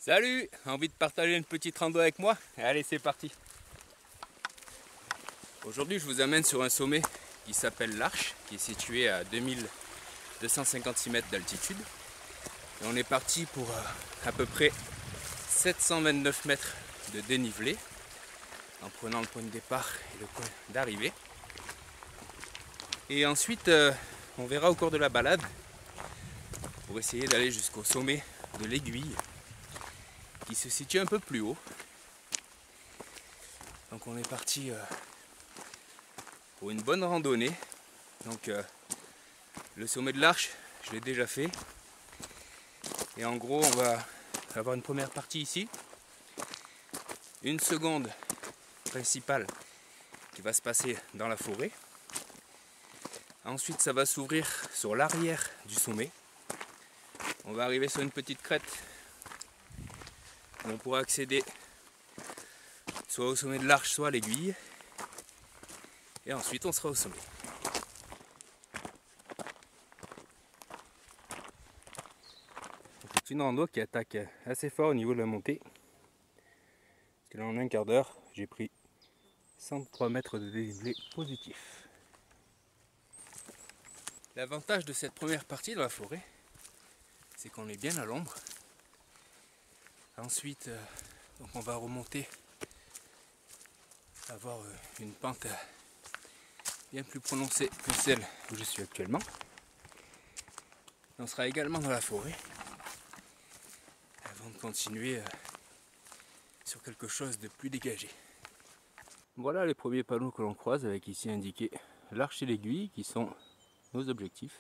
Salut! Envie de partager une petite rando avec moi? Allez, c'est parti! Aujourd'hui, je vous amène sur un sommet qui s'appelle l'Arche, qui est situé à 2256 mètres d'altitude. Et on est parti pour à peu près 729 mètres de dénivelé, en prenant le point de départ et le point d'arrivée. Et ensuite, on verra au cours de la balade, pour essayer d'aller jusqu'au sommet de l'Aiguille, qui se situe un peu plus haut. Donc on est parti pour une bonne randonnée. Donc le sommet de l'Arche, je l'ai déjà fait. Et en gros, on va avoir une première partie ici, une seconde principale qui va se passer dans la forêt. Ensuite, ça va s'ouvrir sur l'arrière du sommet. On va arriver sur une petite crête où on pourra accéder soit au sommet de l'Arche, soit à l'Aiguille. Et ensuite, on sera au sommet. C'est une rando qui attaque assez fort au niveau de la montée. Parce que là, en un quart d'heure, j'ai pris 103 mètres de dénivelé positif. L'avantage de cette première partie dans la forêt, c'est qu'on est bien à l'ombre. Ensuite, donc on va remonter, avoir une pente bien plus prononcée que celle où je suis actuellement. On sera également dans la forêt avant de continuer sur quelque chose de plus dégagé. Voilà les premiers panneaux que l'on croise avec ici indiqué l'Arche et l'Aiguille qui sont nos objectifs.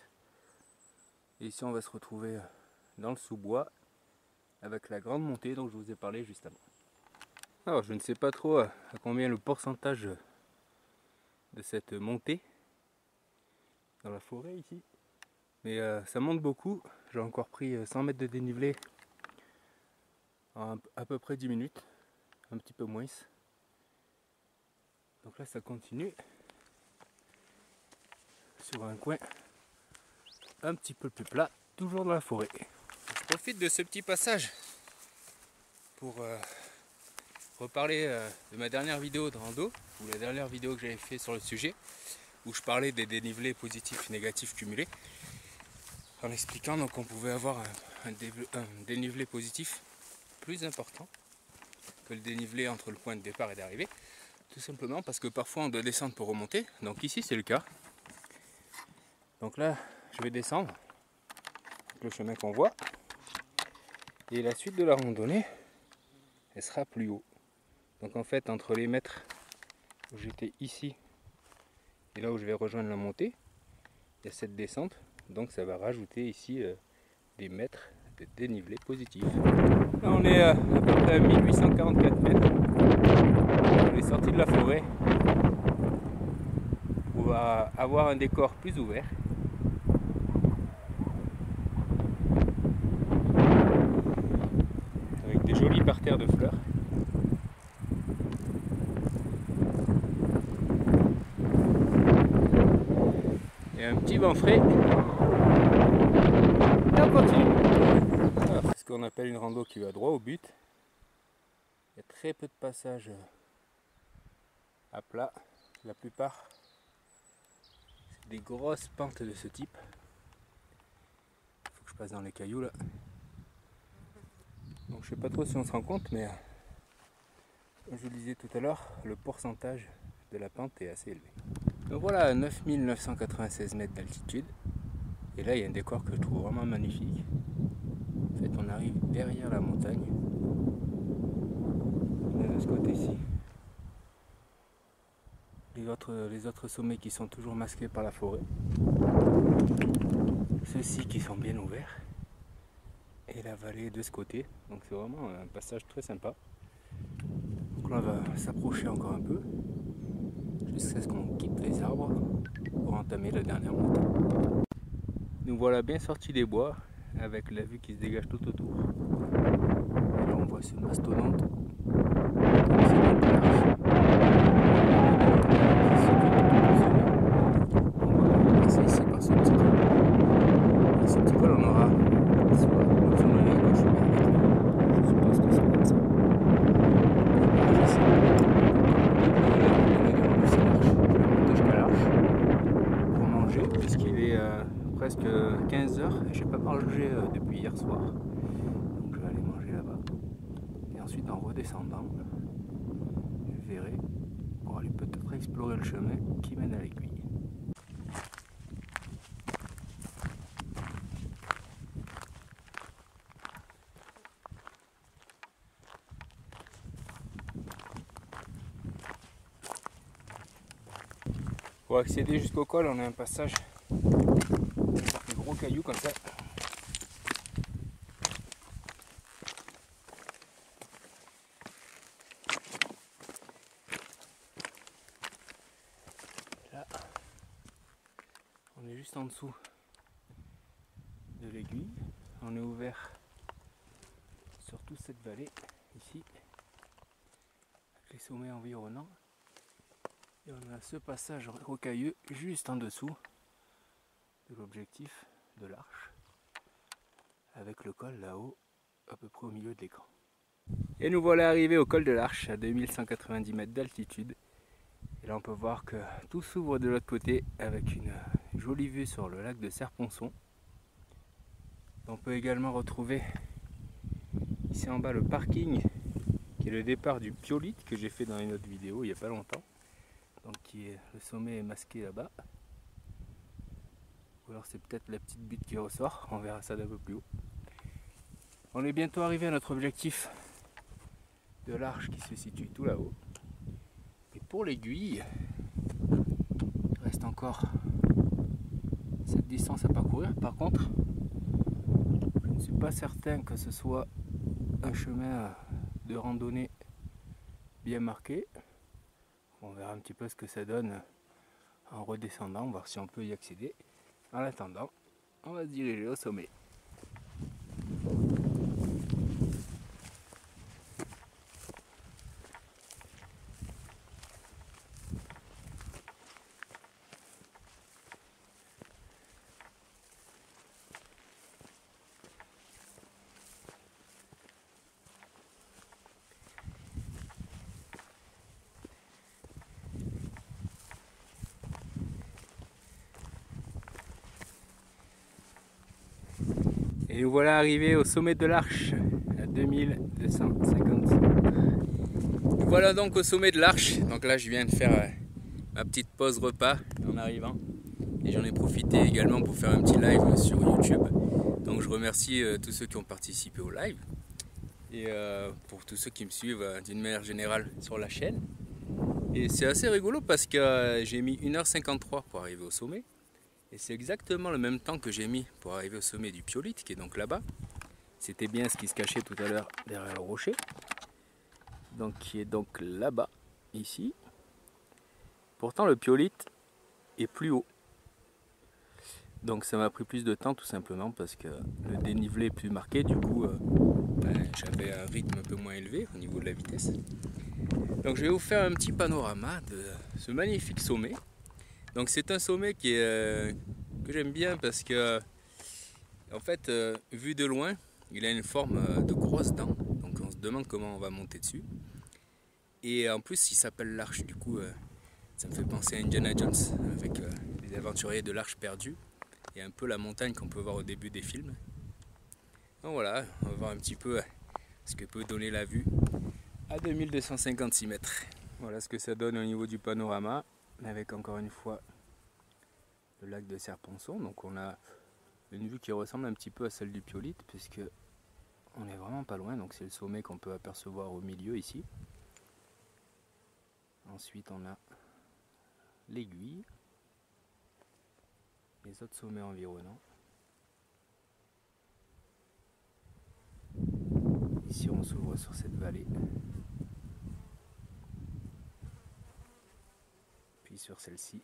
Et ici on va se retrouver dans le sous-bois avec la grande montée dont je vous ai parlé juste avant. Alors je ne sais pas trop à combien le pourcentage de cette montée dans la forêt ici, mais ça monte beaucoup. J'ai encore pris 100 mètres de dénivelé en à peu près 10 minutes, un petit peu moins. Donc là ça continue sur un coin un petit peu plus plat, toujours dans la forêt. Je profite de ce petit passage pour reparler de ma dernière vidéo de rando, ou la dernière vidéo que j'avais fait sur le sujet, où je parlais des dénivelés positifs et négatifs cumulés, en expliquant donc qu'on pouvait avoir un dénivelé positif plus important que le dénivelé entre le point de départ et d'arrivée, tout simplement parce que parfois on doit descendre pour remonter. Donc ici c'est le cas. Donc là je vais descendre le chemin qu'on voit, et la suite de la randonnée elle sera plus haut. Donc en fait entre les mètres où j'étais ici et là où je vais rejoindre la montée, il y a cette descente, donc ça va rajouter ici des mètres de dénivelé positif. Là on est à peu près à 1844 mètres. On est sorti de la forêt. On va avoir un décor plus ouvert. Avec des jolis parterres de fleurs. Et un petit vent frais. Et on continue. Voilà, c'est ce qu'on appelle une rando qui va droit au but. Il y a très peu de passages à plat. La plupart, c'est des grosses pentes de ce type. Il faut que je passe dans les cailloux là. Donc je sais pas trop si on se rend compte, mais comme je le disais tout à l'heure, le pourcentage de la pente est assez élevé. Donc voilà, à 9996 mètres d'altitude. Et là il y a un décor que je trouve vraiment magnifique. En fait on arrive derrière la montagne. On est de ce côté-ci. Les autres sommets qui sont toujours masqués par la forêt. Ceux-ci qui sont bien ouverts. Et la vallée de ce côté. Donc c'est vraiment un passage très sympa. Donc là on va s'approcher encore un peu. Jusqu'à ce qu'on quitte les arbres pour entamer la dernière montée. Nous voilà bien sortis des bois avec la vue qui se dégage tout autour. Et là on voit ce mastodonte. C'est ici par ce petit col. Et ce petit col on aura soit l'option d'aller à gauche ou à droite. Je suppose presque 15 h et j'ai pas mangé depuis hier soir. Donc je vais aller manger là-bas. Et ensuite en redescendant, je verrai pour aller peut-être explorer le chemin qui mène à l'aiguille. Pour accéder jusqu'au col, on a un passage de gros cailloux comme ça. Là, on est juste en dessous de l'aiguille. On est ouvert sur toute cette vallée ici, avec les sommets environnants. Et on a ce passage rocailleux juste en dessous de l'objectif de l'arche, avec le col là-haut, à peu près au milieu de l'écran. Et nous voilà arrivés au col de l'Arche, à 2190 mètres d'altitude. Et là on peut voir que tout s'ouvre de l'autre côté, avec une jolie vue sur le lac de Serponçon. On peut également retrouver ici en bas le parking, qui est le départ du Piolite, que j'ai fait dans une autre vidéo il n'y a pas longtemps. Donc le sommet est masqué là-bas. Ou alors c'est peut-être la petite butte qui ressort, on verra ça d'un peu plus haut. On est bientôt arrivé à notre objectif de l'arche qui se situe tout là-haut. Et pour l'aiguille, il reste encore cette distance à parcourir. Par contre, je ne suis pas certain que ce soit un chemin de randonnée bien marqué. On verra un petit peu ce que ça donne en redescendant, voir si on peut y accéder. En attendant, on va se diriger au sommet. Et nous voilà arrivés au sommet de l'Arche, à 2256 mètres. Nous voilà donc au sommet de l'Arche. Donc là je viens de faire ma petite pause repas en arrivant. Et j'en ai profité également pour faire un petit live sur YouTube. Donc je remercie tous ceux qui ont participé au live. Et pour tous ceux qui me suivent d'une manière générale sur la chaîne. Et c'est assez rigolo parce que j'ai mis 1h53 pour arriver au sommet. Et c'est exactement le même temps que j'ai mis pour arriver au sommet du Piolite, qui est donc là-bas. C'était bien ce qui se cachait tout à l'heure derrière le rocher. Donc qui est donc là-bas, ici. Pourtant le Piolite est plus haut. Donc ça m'a pris plus de temps tout simplement parce que le dénivelé est plus marqué. Du coup, j'avais un rythme un peu moins élevé au niveau de la vitesse. Donc je vais vous faire un petit panorama de ce magnifique sommet. Donc c'est un sommet que j'aime bien parce que en fait vu de loin il a une forme de grosse dent, donc on se demande comment on va monter dessus. Et en plus il s'appelle l'Arche, du coup ça me fait penser à Indiana Jones avec les aventuriers de l'Arche perdue et un peu la montagne qu'on peut voir au début des films. Donc voilà, on va voir un petit peu ce que peut donner la vue à 2256 mètres. Voilà ce que ça donne au niveau du panorama, avec encore une fois le lac de Serponçon. Donc on a une vue qui ressemble un petit peu à celle du Piolite, puisque on est vraiment pas loin. Donc c'est le sommet qu'on peut apercevoir au milieu ici. Ensuite on a l'aiguille, les autres sommets environnants. Ici on s'ouvre sur cette vallée, puis sur celle-ci.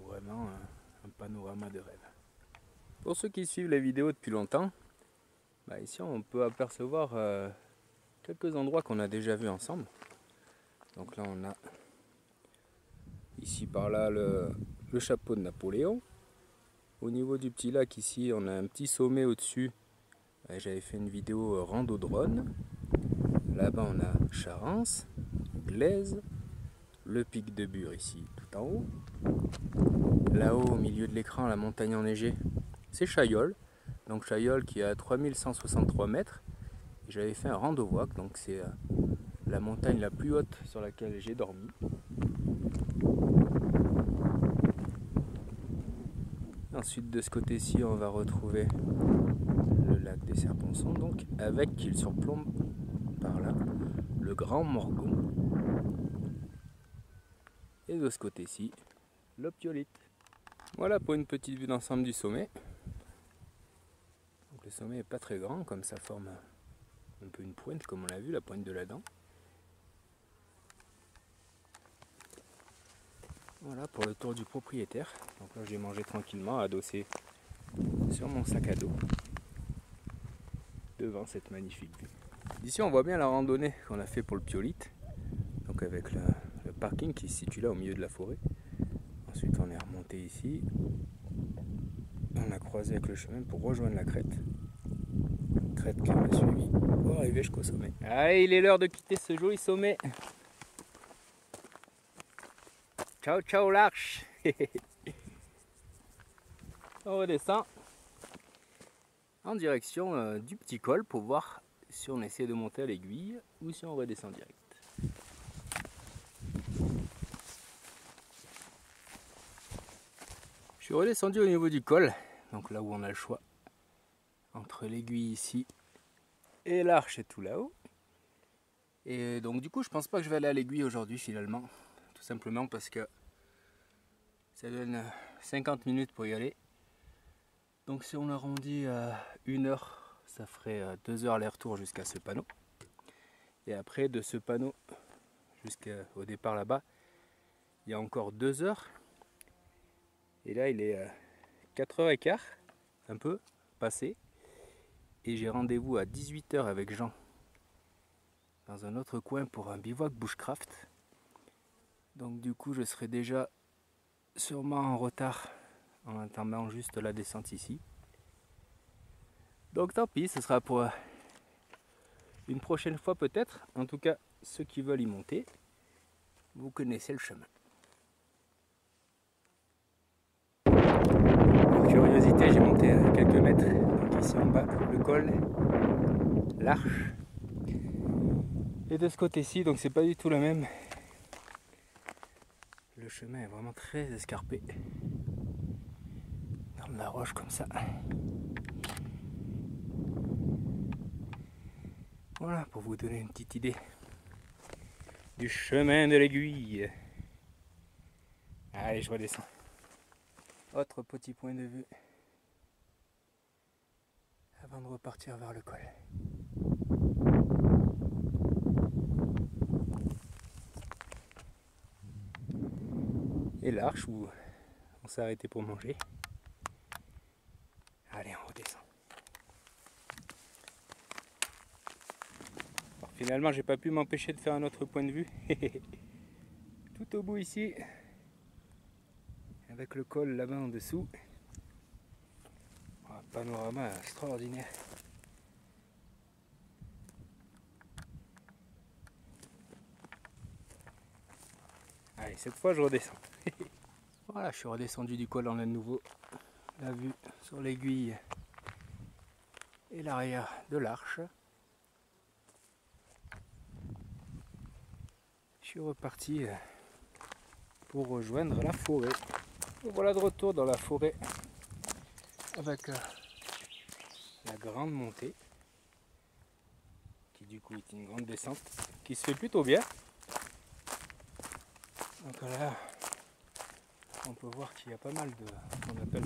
Vraiment un panorama de rêve. Pour ceux qui suivent la vidéo depuis longtemps, ici on peut apercevoir quelques endroits qu'on a déjà vus ensemble. Donc là on a ici par là le chapeau de Napoléon. Au niveau du petit lac ici on a un petit sommet au-dessus. J'avais fait une vidéo rando drone. Là-bas on a Charence, Glaise, le pic de Bure ici tout en haut. Là-haut au milieu de l'écran, la montagne enneigée, c'est Chaillol. Donc Chaillol qui est à 3163 mètres. J'avais fait un rando walk, donc c'est la montagne la plus haute sur laquelle j'ai dormi. Ensuite de ce côté-ci, on va retrouver le lac des Serponçons, donc avec qu'il surplombe par là le Grand Morgon. Et de ce côté-ci, l'Optiolite. Voilà pour une petite vue d'ensemble du sommet. Donc le sommet n'est pas très grand, comme ça forme un peu une pointe, comme on l'a vu, la pointe de la dent. Voilà pour le tour du propriétaire. Donc là j'ai mangé tranquillement, adossé sur mon sac à dos, devant cette magnifique vue. D'ici on voit bien la randonnée qu'on a fait pour le Piolite, donc avec le parking qui se situe là au milieu de la forêt. Ensuite on est remonté ici, on a croisé avec le chemin pour rejoindre la crête. Crête qui m'a suivi pour arriver jusqu'au sommet. Allez, il est l'heure de quitter ce joli sommet. Ciao ciao l'Arche. On redescend en direction du petit col pour voir si on essaie de monter à l'aiguille ou si on redescend direct. Je suis redescendu au niveau du col, donc là où on a le choix entre l'aiguille ici et l'Arche est tout là-haut. Et donc du coup je pense pas que je vais aller à l'aiguille aujourd'hui finalement, tout simplement parce que ça donne 50 minutes pour y aller. Donc si on arrondit à 1 heure, ça ferait 2 heures aller-retour jusqu'à ce panneau. Et après de ce panneau jusqu'au départ là-bas, il y a encore 2 heures. Et là il est 4h15, un peu passé. Et j'ai rendez-vous à 18 h avec Jean dans un autre coin pour un bivouac bushcraft. Donc du coup je serai déjà sûrement en retard en attendant juste la descente ici. Donc tant pis, ce sera pour une prochaine fois peut-être. En tout cas, ceux qui veulent y monter, vous connaissez le chemin. Par curiosité, j'ai monté quelques mètres. Donc ici en bas, le col, l'Arche. Et de ce côté-ci, donc c'est pas du tout la même. Le chemin est vraiment très escarpé. Dans de la roche comme ça. Voilà, pour vous donner une petite idée du chemin de l'aiguille. Allez, je redescends. Autre petit point de vue avant de repartir vers le col. Et l'Arche où on s'est arrêté pour manger. Allez, on redescend. Alors, finalement, j'ai pas pu m'empêcher de faire un autre point de vue. Tout au bout ici, avec le col là-bas en dessous. Un panorama extraordinaire. Allez, cette fois je redescends. Voilà, je suis redescendu du col en à nouveau. La vue sur l'aiguille et l'arrière de l'Arche. Je suis reparti pour rejoindre la forêt. Et voilà de retour dans la forêt avec la grande montée qui du coup est une grande descente qui se fait plutôt bien. Donc là on peut voir qu'il y a pas mal de ce qu'on appelle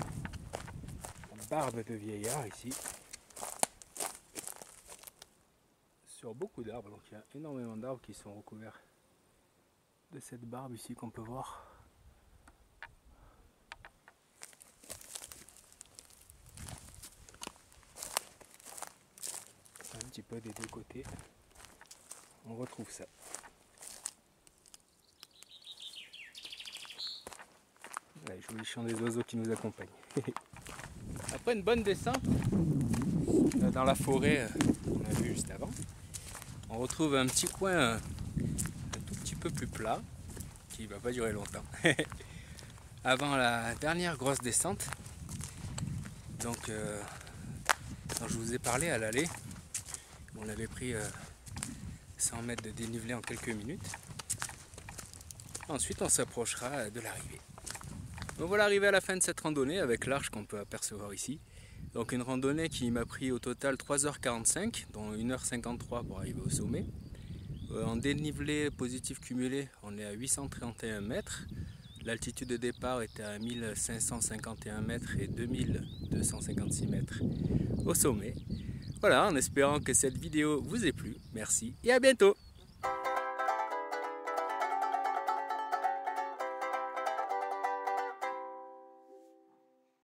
barbe de vieillard ici sur beaucoup d'arbres. Donc il y a énormément d'arbres qui sont recouverts de cette barbe ici qu'on peut voir. Un petit peu des deux côtés on retrouve ça. Les jolis chants des oiseaux qui nous accompagnent. Après une bonne descente dans la forêt qu'on a vu juste avant, on retrouve un petit coin un tout petit peu plus plat qui va pas durer longtemps. Avant la dernière grosse descente, donc dont je vous ai parlé à l'aller, on avait pris 100 mètres de dénivelé en quelques minutes. Ensuite on s'approchera de l'arrivée. Donc voilà, arrivé à la fin de cette randonnée avec l'arche qu'on peut apercevoir ici. Donc une randonnée qui m'a pris au total 3h45, dont 1h53 pour arriver au sommet. En dénivelé positif cumulé, on est à 831 mètres. L'altitude de départ était à 1551 mètres et 2256 mètres au sommet. Voilà, en espérant que cette vidéo vous ait plu. Merci et à bientôt!